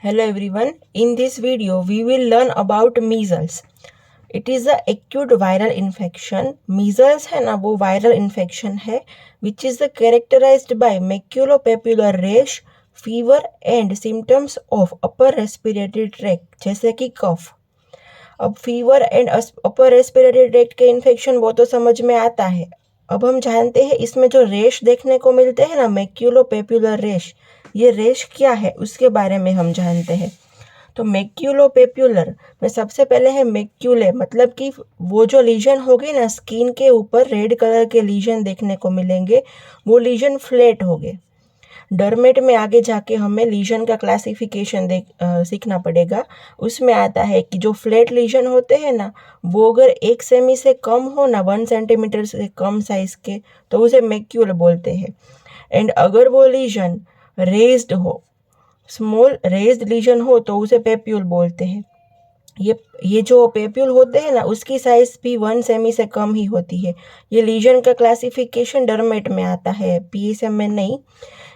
Hello everyone. In this video, we will learn about measles. It is a acute viral infection. Measles है ना वो viral infection है which is characterized by maculopapular rash, fever and symptoms of upper respiratory tract जैसे कि cough. अब fever and upper respiratory tract के infection वो तो समझ में आता है। अब हम जानते हैं इसमें जो रेश देखने को मिलते हैं ना मैक्यूलोपेपुलर रेश, ये रेश क्या है उसके बारे में हम जानते हैं। तो मैक्यूलोपेपुलर में सबसे पहले है मैक्यूले, मतलब कि वो जो लीजन होगी ना स्किन के ऊपर रेड कलर के लीजन देखने को मिलेंगे, वो लीजन फ्लैट होंगे। डरमेट में आगे जाके हमें लीजन का क्लासिफिकेशन सीखना पड़ेगा। उसमें आता है कि जो फ्लैट लीजन होते हैं ना वो अगर 1 सेमी से कम हो ना 1 सेंटीमीटर से कम साइज के तो उसे मैक्यूल बोलते हैं। एंड अगर वो लीजन रेज्ड हो, स्मॉल रेज्ड लीजन हो तो उसे पेप्यूल बोलते हैं। ये जो पेप्यूल होते हैं ना उसकी साइज भी 1 सेमी से कम ही होती है। ये लीजन का क्लासिफिकेशन डरमेट में आता है, पीएसएम में नहीं।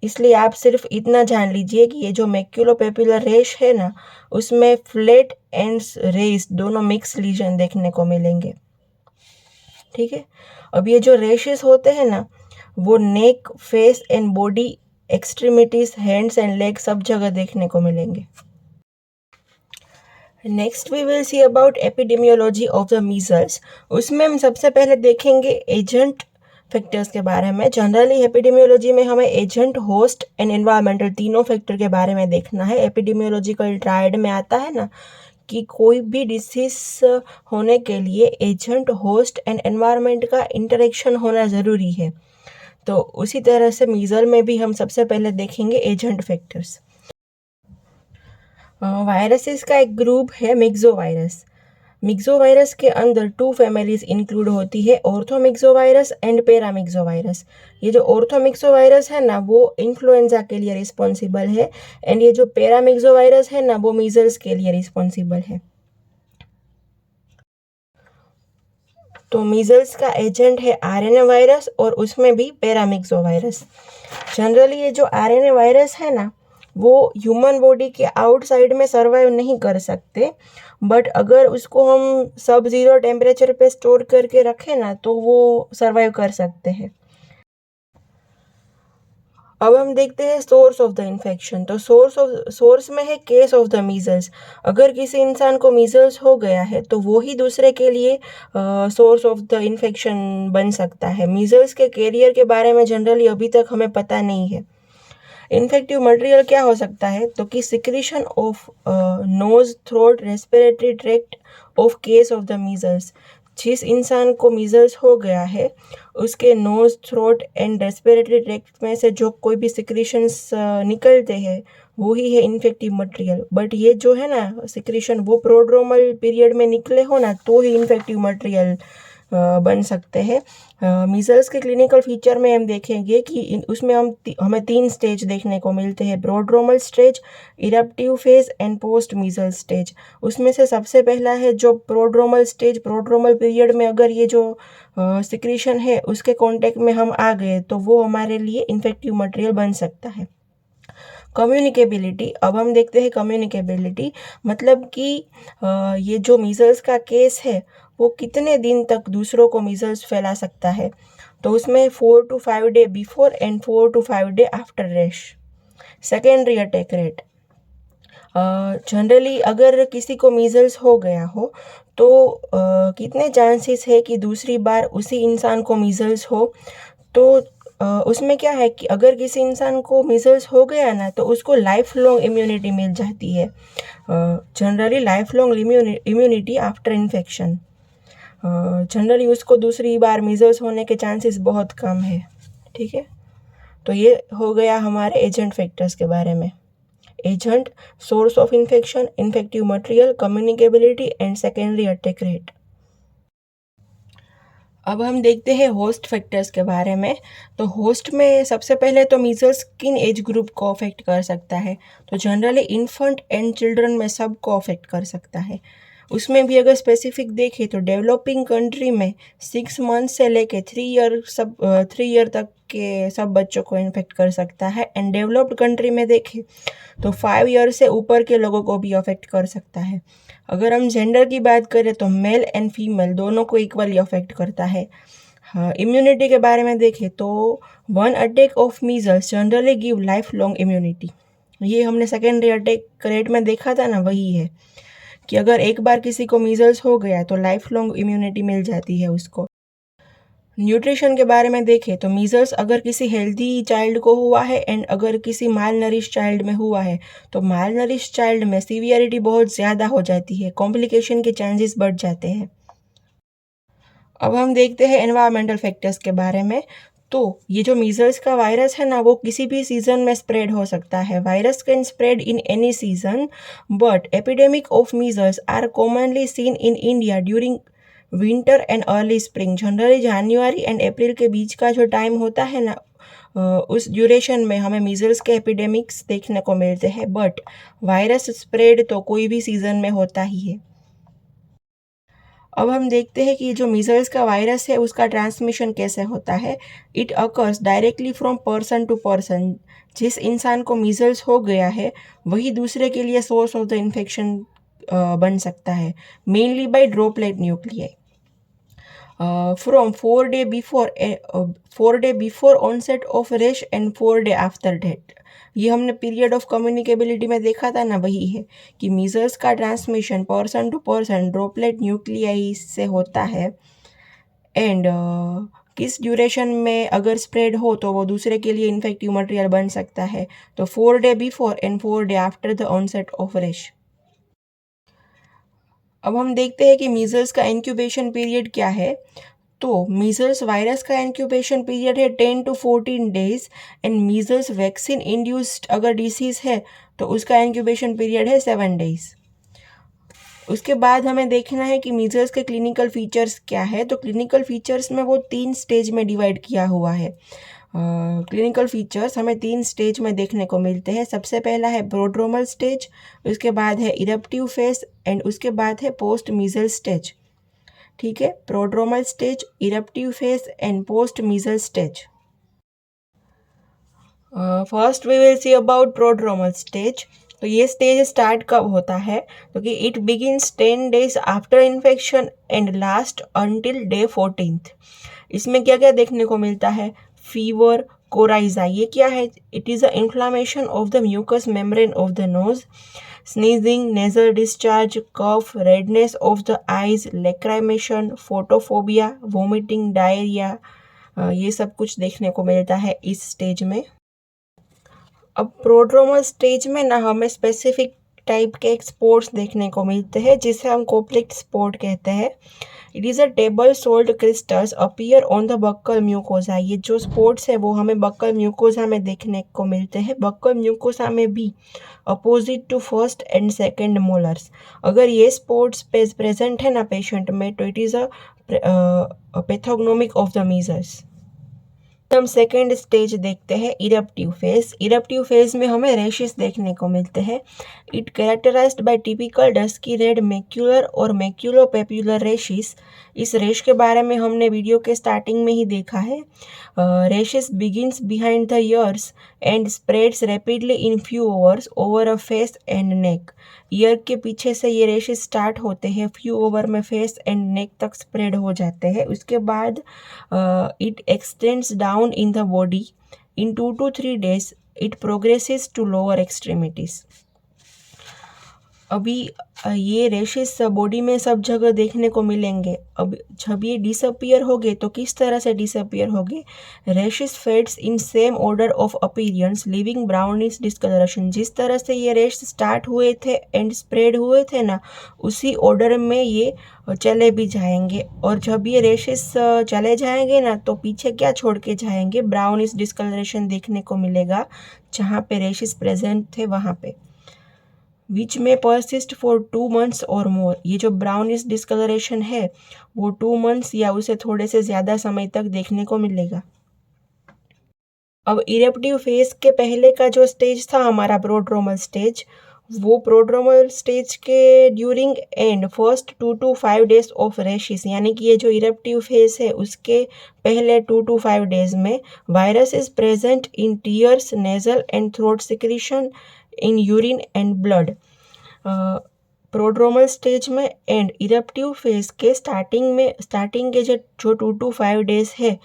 इसलिए आप सिर्फ इतना जान लीजिए कि ये जो मैक्यूलोपेपुलर रेश है ना उसमें फ्लैट एंड रेस दोनों मिक्स लीजन देखने को मिलेंगे। ठीक है। अब ये जो रेशेस होते हैं ना वो neck, face and body, extremities, hands and leg सब जगह देखने को मिलेंगे। Next we will see about epidemiology of the measles. उसमें हम सबसे पहले देखेंगे एजेंट फैक्टर्स के बारे में। जनरली एपिडेमियोलॉजी में हमें एजेंट, होस्ट एंड एनवायरमेंटल तीनों फैक्टर के बारे में देखना है। एपिडेमियोलॉजिकल ट्रायड में आता है ना कि कोई भी डिसीज होने के लिए एजेंट, होस्ट एंड एनवायरमेंट का इंटरेक्शन होना ज़रूरी है। तो उसी तरह से मीजल में भी हम सबसे पहले देखेंगे एजेंट फैक्टर्स। वायरसेस का एक ग्रुप है मिक्सोवायरस। मिक्सोवायरस के अंदर 2 फैमिलीज इंक्लूड होती है, ऑर्थोमिक्सोवायरस एंड पैरामिक्सोवायरस। ये जो ऑर्थोमिक्सोवायरस है ना वो इन्फ्लुएंजा के लिए रिस्पॉन्सिबल है एंड ये जो पैरामिक्सोवायरस है ना वो मीजल्स के लिए रिस्पॉन्सिबल है। तो मीजल्स का एजेंट है आरएनए वायरस और उसमें भी पैरामिक्सोवायरस। जनरली ये जो आरएनए वायरस है ना वो ह्यूमन बॉडी के आउटसाइड में सर्वाइव नहीं कर सकते, बट अगर उसको हम सब ज़ीरो टेम्परेचर पे स्टोर करके रखें ना तो वो सर्वाइव कर सकते हैं। अब हम देखते हैं सोर्स ऑफ द इन्फेक्शन। तो सोर्स में है केस ऑफ द मीजल्स। अगर किसी इंसान को मीजल्स हो गया है तो वो ही दूसरे के लिए सोर्स ऑफ द इन्फेक्शन बन सकता है। मीजल्स के कैरियर के बारे में जनरली अभी तक हमें पता नहीं है। इन्फेक्टिव मटेरियल क्या हो सकता है तो कि secretion of nose, throat, respiratory tract of case of the measles. जिस इंसान को मीजल्स हो गया है उसके nose, throat and respiratory tract में से जो कोई भी सिक्रीशंस निकलते हैं वो ही है इन्फेक्टिव मटेरियल। बट ये जो है ना सिक्रीशन वो प्रोड्रोमल पीरियड में निकले हो ना तो ही इन्फेक्टिव मटेरियल बन सकते हैं। मीजल्स के क्लिनिकल फीचर में हम देखेंगे कि उसमें हमें 3 स्टेज देखने को मिलते हैं, prodromal stage, eruptive phase and post measle stage. उसमें से सबसे पहला है जो प्रोड्रोमल स्टेज। प्रोड्रोमल पीरियड में अगर ये जो सिक्रीशन है उसके कांटेक्ट में हम आ गए तो वो हमारे लिए इन्फेक्टिव मटेरियल बन सकता है। कम्युनिकेबिलिटी, अब हम देखते हैं कम्युनिकेबिलिटी, मतलब कि ये जो मीजल्स का केस है वो कितने दिन तक दूसरों को मीजल्स फैला सकता है। तो उसमें 4 to 5 day before and 4 to 5 day after रेश। सेकेंडरी अटैक रेट, जनरली अगर किसी को मीजल्स हो गया हो तो कितने चांसेस है कि दूसरी बार उसी इंसान को मीजल्स हो। तो उसमें क्या है कि अगर किसी इंसान को मीजल्स हो गया ना तो उसको लाइफ लॉन्ग इम्यूनिटी मिल जाती है। Generally life long immunity after infection. Generally उसको दूसरी बार मीजल्स होने के चांसेस बहुत कम है। ठीक है। तो ये हो गया हमारे एजेंट फैक्टर्स के बारे में। Agent, source of infection, infective material, communicability and secondary attack rate. अब हम देखते हैं होस्ट फैक्टर्स के बारे में। तो होस्ट में सबसे पहले तो मीजल्स किन एज ग्रुप को अफेक्ट कर सकता है तो जनरली इन्फेंट एंड चिल्ड्रन में सब को अफेक्ट कर सकता है। उसमें भी अगर स्पेसिफिक देखें तो डेवलपिंग कंट्री में 6 मंथ से लेके 3 ईयर तक के सब बच्चों को इन्फेक्ट कर सकता है। एंड डेवलप्ड कंट्री में देखें तो 5 ईयर से ऊपर के लोगों को भी अफेक्ट कर सकता है। अगर हम जेंडर की बात करें तो मेल एंड फीमेल दोनों को इक्वली अफेक्ट करता है। हाँ, इम्यूनिटी के बारे में देखें तो 1 attack of measles generally give life long immunity. ये हमने सेकेंडरी अटैक रेट में देखा था ना, वही है कि अगर एक बार किसी को मीजल्स हो गया तो लाइफ लॉन्ग इम्यूनिटी मिल जाती है उसको। न्यूट्रिशन के बारे में देखें तो मीजल्स अगर किसी हेल्दी चाइल्ड को हुआ है एंड अगर किसी माल नरिश चाइल्ड में हुआ है तो माल नरिश चाइल्ड में सीवियरिटी बहुत ज़्यादा हो जाती है, कॉम्प्लिकेशन के चांसेस बढ़ जाते हैं। अब हम देखते हैं एनवायरमेंटल फैक्टर्स के बारे में। तो ये जो मीजल्स का वायरस है ना, वो किसी भी सीजन में स्प्रेड हो सकता है। Virus can spread in any season, but epidemic of measles are commonly seen in India during winter and early spring. Generally January and April के बीच का जो टाइम होता है ना, उस ड्यूरेशन में हमें मीजल्स के एपिडेमिक्स देखने को मिलते हैं। बट वायरस स्प्रेड तो कोई भी सीजन में होता ही है। अब हम देखते हैं कि जो मीजल्स का वायरस है उसका ट्रांसमिशन कैसे होता है। It occurs directly from person to person. जिस इंसान को मीजल्स हो गया है वही दूसरे के लिए सोर्स ऑफ द इन्फेक्शन बन सकता है, mainly by droplet nuclei. From 4 day before onset of rash and 4 day after date. ये हमने पीरियड ऑफ कम्युनिकेबिलिटी में देखा था ना, वही है कि मीजल्स का transmission person to person droplet nuclei से होता है। एंड किस ड्यूरेशन में अगर स्प्रेड हो तो वो दूसरे के लिए इन्फेक्टिव मटेरियल बन सकता है, तो 4 day before and 4 day after the onset of rash. अब हम देखते हैं कि मीजल्स का इंक्यूबेशन पीरियड क्या है। तो मीजल्स वायरस का इंक्यूबेशन पीरियड है 10 to 14 days and measles vaccine induced अगर डिसीज़ है तो उसका इंक्यूबेशन पीरियड है 7 डेज। उसके बाद हमें देखना है कि मीजल्स के क्लिनिकल फीचर्स क्या है। तो क्लिनिकल फीचर्स में वो 3 स्टेज में डिवाइड किया हुआ है। क्लिनिकल फीचर्स हमें 3 स्टेज में देखने को मिलते हैं। सबसे पहला है प्रोड्रोमल स्टेज, उसके बाद है इरप्टिव फेज एंड उसके बाद है पोस्ट मीजल स्टेज। ठीक है, prodromal stage, eruptive phase and post measle stage. First we will see about prodromal stage. तो ये स्टेज स्टार्ट कब होता है, तो कि it begins 10 days after infection and last until day 14th। इसमें क्या क्या देखने को मिलता है, फीवर, कोराइजा, ये क्या है, it is a inflammation of the mucous membrane of the nose, sneezing, nasal discharge, cough, redness of the eyes, lacrimation, photophobia, vomiting, diarrhoea, ये सब कुछ देखने को मिलता है इस स्टेज में। अब प्रोड्रोमल स्टेज में ना हमें स्पेसिफिक टाइप के स्पोर्ट्स देखने को मिलते हैं जिसे हम कोप्लिक्ट स्पोर्ट कहते हैं। It is a table sold crystals appear on the buccal mucosa. ये जो स्पोर्ट्स है वो हमें बक्कल म्यूकोसा में देखने को मिलते हैं। बक्कल म्यूकोसा में भी opposite to first and second molars. अगर ये स्पोर्ट्स प्रेजेंट है ना पेशेंट में तो it is a pathognomonic of the measles. हम सेकेंड स्टेज देखते हैं इरप्टिव फेज। इरप्टिव फेज में हमें रैशेस देखने को मिलते हैं। It characterized by typical dusky red macular और मैक्यूलोपेपुलर रैशेस। इस रैश के बारे में हमने वीडियो के स्टार्टिंग में ही देखा है। Rashes begins behind the ears and spreads rapidly in few hours over a face and neck. Ear के पीछे से ये रैशेस स्टार्ट होते हैं, फ्यू ओवर में फेस एंड नेक तक स्प्रेड हो जाते हैं। उसके बाद it extends down in the body. In 2 to 3 days it progresses to lower extremities. अभी ये रैशेस बॉडी में सब जगह देखने को मिलेंगे। अब जब ये डिसअपियर होंगे तो किस तरह से डिसअपियर होंगे, rashes fades in same order of appearance leaving brownish discoloration. जिस तरह से ये रैश स्टार्ट हुए थे एंड स्प्रेड हुए थे ना, उसी ऑर्डर में ये चले भी जाएंगे। और जब ये रैशेस चले जाएंगे ना तो पीछे क्या छोड़ के जाएंगे, ब्राउनिश डिस्कलरेशन देखने को मिलेगा जहाँ पे रैशेस प्रेजेंट थे वहाँ पे। विच में परसिस्ट फॉर 2 months और मोर। ये जो ब्राउनिश डिस्कलरेशन है वो 2 months या उसे थोड़े से ज़्यादा समय तक देखने को मिलेगा। अब इरप्टिव फेज के पहले का जो स्टेज था हमारा प्रोड्रोमल स्टेज, वो प्रोड्रोमल स्टेज के during and first 2 to 5 days of rashes, यानी कि ये जो इरप्टिव फेज है उसके पहले 2 to 5 डेज में virus is present in tears, nasal and throat secretion, in urine and blood. Prodromal stage में एंड इरप्टिव फेज के स्टार्टिंग के जो 2 to 5 डेज है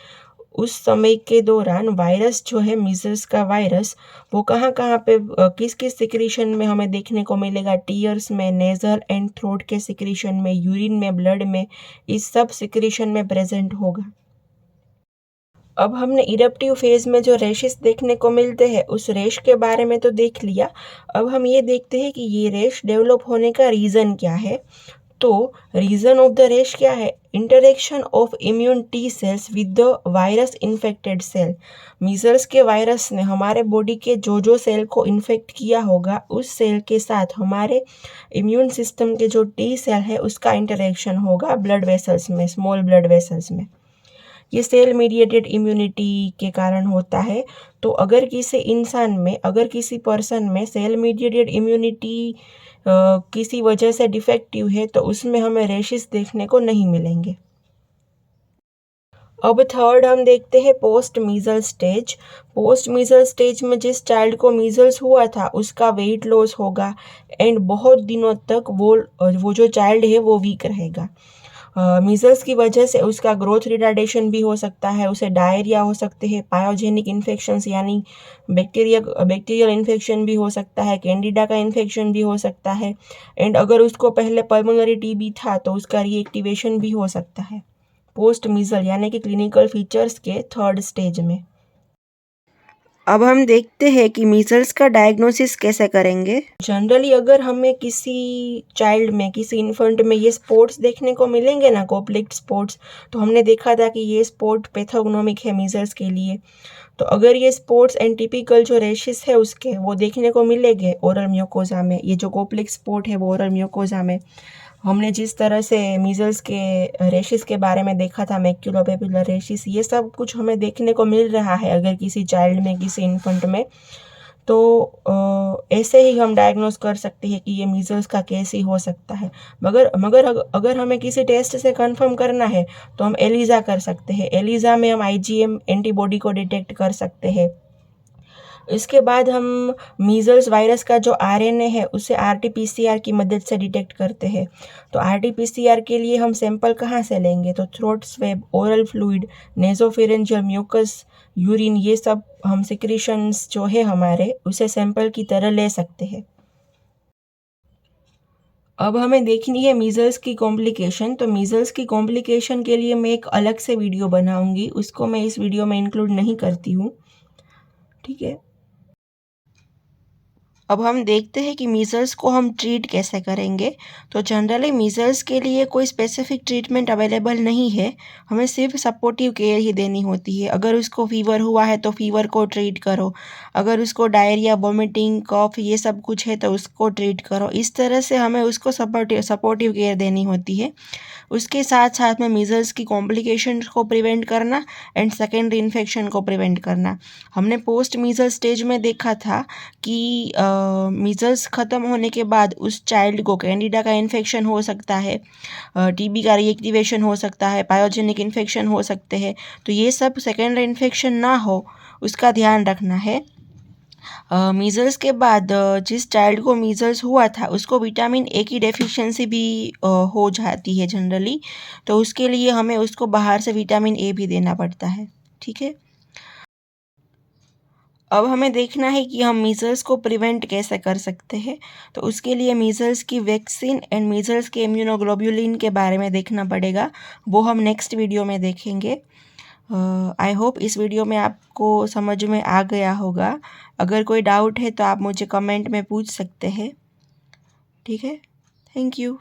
उस समय के दौरान वायरस जो है मीजल्स का वायरस वो कहाँ कहाँ पे किस किस सिक्रीशन में हमें देखने को मिलेगा, टीयर्स में, नेजल एंड थ्रोट के सिक्रीशन में, यूरिन में, ब्लड में, इस सब सिक्रीशन में प्रेजेंट होगा। अब हमने इरप्टिव फेज में जो रेशेस देखने को मिलते हैं उस रेश के बारे में तो देख लिया। अब हम ये देखते हैं कि ये रेश डेवलप होने का रीज़न क्या है। तो रीज़न ऑफ द रेश क्या है? Interaction of immune T cells with the virus infected cell. Measles के वायरस ने हमारे बॉडी के जो सेल को इन्फेक्ट किया होगा उस सेल के साथ हमारे इम्यून सिस्टम के जो टी सेल है उसका इंटरेक्शन होगा ब्लड वेसल्स में, स्मॉल ब्लड वेसल्स में। ये सेल मीडिएटेड इम्यूनिटी के कारण होता है। तो अगर किसी पर्सन में सेल मीडिएटेड इम्यूनिटी किसी वजह से डिफेक्टिव है तो उसमें हमें रेशेस देखने को नहीं मिलेंगे। अब थर्ड हम देखते हैं post measle stage. Post measle stage में जिस चाइल्ड को मीजल्स हुआ था उसका वेट लॉस होगा एंड बहुत दिनों तक वो जो चाइल्ड है वो वीक रहेगा। मीजल्स की वजह से उसका ग्रोथ रिटार्डेशन भी हो सकता है, उसे डायरिया हो सकते हैं, पायोजेनिक इन्फेक्शंस यानी बैक्टीरियल इन्फेक्शन भी हो सकता है, कैंडिडा का इन्फेक्शन भी हो सकता है एंड अगर उसको पहले पल्मोनरी टीबी था तो उसका रीएक्टिवेशन भी हो सकता है पोस्ट मीजल यानी कि क्लिनिकल फीचर्स के थर्ड स्टेज में। अब हम देखते हैं कि मीजल्स का डायग्नोसिस कैसे करेंगे। जनरली अगर हमें किसी चाइल्ड में, किसी इन्फेंट में ये स्पॉट्स देखने को मिलेंगे ना, कोप्लिक्ट स्पॉट्स, तो हमने देखा था कि ये स्पॉट पैथोग्नोमिक है मीजल्स के लिए। तो अगर ये स्पॉट्स एंड टिपिकल जो रेशेस है उसके वो देखने को मिलेंगे ओरल म्यूकोजा में, ये जो कोप्लिक्ट स्पॉट है वो ओरल म्यूकोजा में, हमने जिस तरह से मीजल्स के रेशेस के बारे में देखा था, मैक्यूलोपेपुलर रेशेस, ये सब कुछ हमें देखने को मिल रहा है अगर किसी चाइल्ड में, किसी इन्फेंट में। तो ऐसे ही हम डायग्नोस कर सकते हैं कि ये मीजल्स का केस ही हो सकता है। मगर अगर हमें किसी टेस्ट से कंफर्म करना है तो हम एलिजा कर सकते हैं। एलिजा में हम आईजीएम एंटीबॉडी को डिटेक्ट कर सकते हैं। इसके बाद हम मीजल्स वायरस का जो आरएनए है उसे आरटीपीसीआर की मदद से डिटेक्ट करते हैं। तो आरटीपीसीआर के लिए हम सैंपल कहाँ से लेंगे? तो throat swab, oral fluid, nasopharyngeal mucus, urine, ये सब हम सिक्रीशंस जो है हमारे उसे सैंपल की तरह ले सकते हैं। अब हमें देखनी है मीजल्स की कॉम्प्लिकेशन। तो मीजल्स की कॉम्प्लिकेशन के लिए मैं एक अलग से वीडियो बनाऊंगी, उसको मैं इस वीडियो में इंक्लूड नहीं करती हूँ, ठीक है। अब हम देखते हैं कि मीज़ल्स को हम ट्रीट कैसे करेंगे। तो जनरली मीज़ल्स के लिए कोई स्पेसिफिक ट्रीटमेंट अवेलेबल नहीं है, हमें सिर्फ सपोर्टिव केयर ही देनी होती है। अगर उसको फीवर हुआ है तो फीवर को ट्रीट करो, अगर उसको डायरिया, वोमिटिंग, कफ ये सब कुछ है तो उसको ट्रीट करो। इस तरह से हमें उसको सपोर्टिव केयर देनी होती है। उसके साथ साथ में मीज़ल्स की कॉम्प्लिकेशन को प्रिवेंट करना एंड सेकेंडरी इन्फेक्शन को प्रिवेंट करना। हमने पोस्ट मीज़ल स्टेज में देखा था कि मीज़ल्स ख़त्म होने के बाद उस चाइल्ड को कैंडिडा का इन्फेक्शन हो सकता है, टीबी का रीएक्टिवेशन हो सकता है, पायोजेनिक इन्फेक्शन हो सकते हैं। तो ये सब सेकेंडरी इन्फेक्शन ना हो उसका ध्यान रखना है। मीज़ल्स के बाद जिस चाइल्ड को मीज़ल्स हुआ था उसको विटामिन ए की डेफिशिएंसी भी हो जाती है जनरली, तो उसके लिए हमें उसको बाहर से विटामिन ए भी देना पड़ता है, ठीक है। अब हमें देखना है कि हम मीज़ल्स को प्रिवेंट कैसे कर सकते हैं। तो उसके लिए मीज़ल्स की वैक्सीन एंड मीज़ल्स के इम्यूनोग्लोबुलिन के बारे में देखना पड़ेगा, वो हम नेक्स्ट वीडियो में देखेंगे। आई होप इस वीडियो में आपको समझ में आ गया होगा। अगर कोई डाउट है तो आप मुझे कमेंट में पूछ सकते हैं, ठीक है। Thank you.